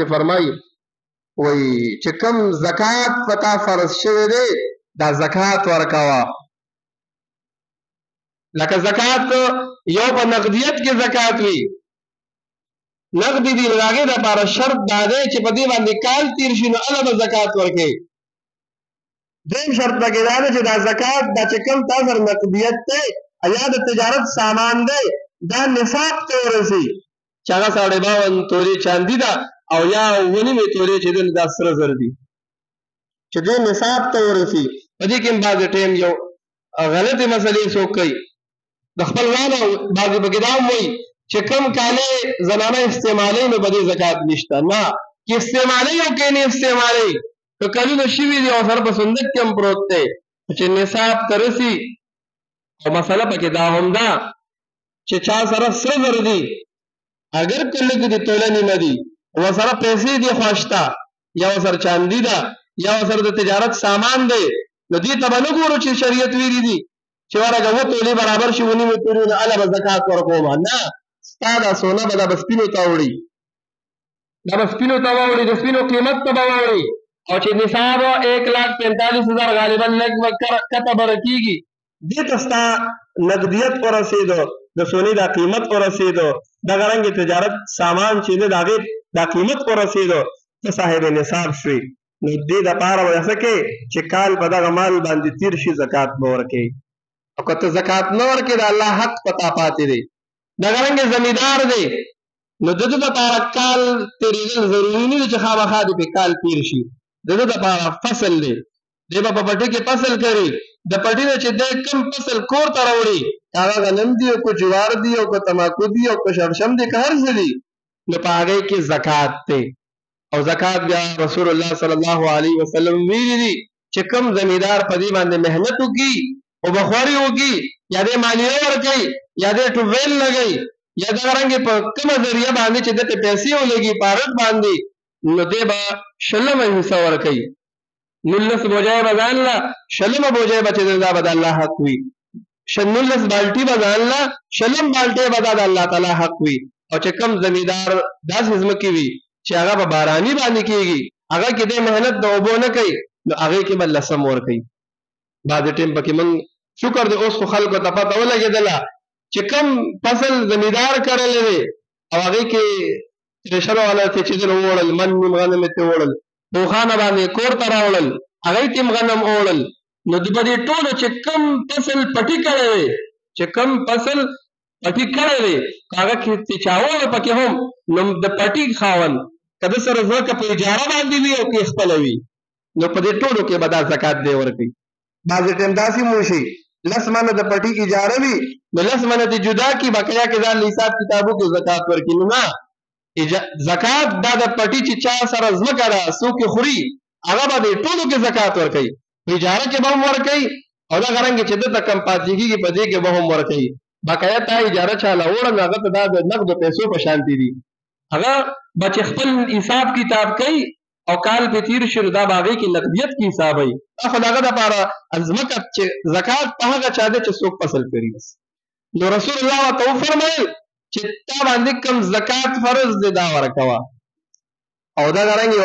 کې فرمایي وایي چې کوم زکات پتا فرض شوی دی دا زکات ورکوه. لکه زکات یو په نقدیت کې زکات وي، نقدی دی هغې دپاره شرط دا دی چې په دې باندې کال تیر شي نو هله به زکات ورکوي. دریم شرط پکې دا دی چې دا زکات دا چې کوم تا سره نقدیت دی یا د تجارت سامان دی دا نصاب ته ورسي چې هغه 52 تورې چاندي ده او یا 9 تورې چې دي دا سره زر دي چې دې نصاب ته ورسي. په دې کې بعض ټیم یو غلطې مسلې څوک کوي د خپل وانه بعضې پکې دا هم وایي چې کوم کالې زنانه استعمالوي نو په دې زکات نشته. نه چې استعمالوي او که نه استعمالوي که کلونه شوي دي او سره په صندوق کې هم پروت دی چې نصاب ته رسي. او مسله پکې دا هم ده چې چا سره سره زر دي اگر که لږ دي توله نیمه دي ورسره پیسې دي خو شته یا ورسره چاندي ده یا ورسره د تجارت سامان دی نو دې ته به نه ګورو چې شریعت ویلي دي چې ورګه 2 تولې برابر شي 9 تولې نو هله به زکات ورکوم. نه ستا دا سونه به دا به سپینو ته وړي، دا به سپینو ته واوړي، د سپینو قیمت ته به واوړي او چې نصاب 1,45,000 غالبا لږ کته به رکېږي دې ته ستا نقدیت ورسېدو د سونې دا قیمت ورسېدو دغه رنګې تجارت سامان چې دی د هغې دا قیمت ورسېدو ته صاحب نصاب شوې نو دې دپاره به څه کوې چې کال په دغه مال باندې تیر شي زکات به ورکوې. او که ته زکات نه ورکوې د الله حق په تا پاتې دی. دغه رنګې زمیندار دی نو د ده دپاره کال تېرېدل ضروري نه دي چې خامخا دې پې کال تېر شي. د ده دپاره فصل دی، دی به په پټي کې فصل کوي، د پټي نه چې دی کوم فصل کور ته راوړي هغه غنم دي او که جوار دي او که تماکو دي او که شړشم دي که هر څه دي نو په هغې کې زکات دی. او زکات بیا رسول الله صلی الله علیه وسلم ویلي دي چې کوم زمیندار په دې باندې محنت وکړي او بخوري وکړي یا دې مالیه ورکوي یا دې ټوبویل لګوي یا دغه رنګې په کومه ذریعه باندې چې دې ته پیسې ولګي په هغه باندې نو دې به 20 حصه ورکوي. 19 بوجۍ به ځان له 20 بوجۍ به چې دا به د الله حق وي، 19 بالټي به ځان له 20 بالټۍ به دا د الله تعالی حق وي. او چې کوم زمیندار داسې ځمکې وي چې هغه به باراني باندې کېږي هغه کې دې محنت د اوبو نه کوي نو هغې کې به 10 ورکوي. بعضې ټیم پکې موږ شکر دی اوس خو خلکو ته پته ولګېدله چې کوم فصل زمیندار کرلی دی او هغې کې ترېشر والا چې چې دل ووړل من نیم غنم یې ترې ووړل پوخانه باندې کور ته راوړل هغې ته غنم ووړل نو د په دې ټولو چې کوم فصل پټي کړی دی چې کوم فصل پټي کړی دی هغه کې چې چا ووړل پکې هم نو د پټي خاوند که ده سره ځمکه په اجاره باندې وي او که خپله وي نو په دې ټولو کې به دا زکات دی ورکوي. بعضې ټیم داسې مو شي 10 منه د پټي اجاره وي نو 10 منه دې جدا کړي بقیه کې ځان حساب کتابو کې زکات ورکړي. نو نه زکات دا د پټي چې چا سره ځمکه ده څوک یې خوري هغه به دې ټولو کې زکات ورکوي، په اجاره کې به هم ورکوي او دغه رنګې چې دته کم پاتې کېږي په دې کې به هم ورکوي. بقیه تا اجاره چاله وړل هغه ته دا د نقدو پیسو په شانتې دي هغه به چې خپل حساب کتاب کوي او کال پې تیر شي نو دا به هغې کې نقدیت کې حساب وي. دا خو د هغه دپاره ځمکه چې زکات په هغه چا دی چې څوک فصل کړي بس. نو رسول الله ورته وفرمیل چې تا باندې کوم زکات فرض دی دا ورکوه او دغه رنګې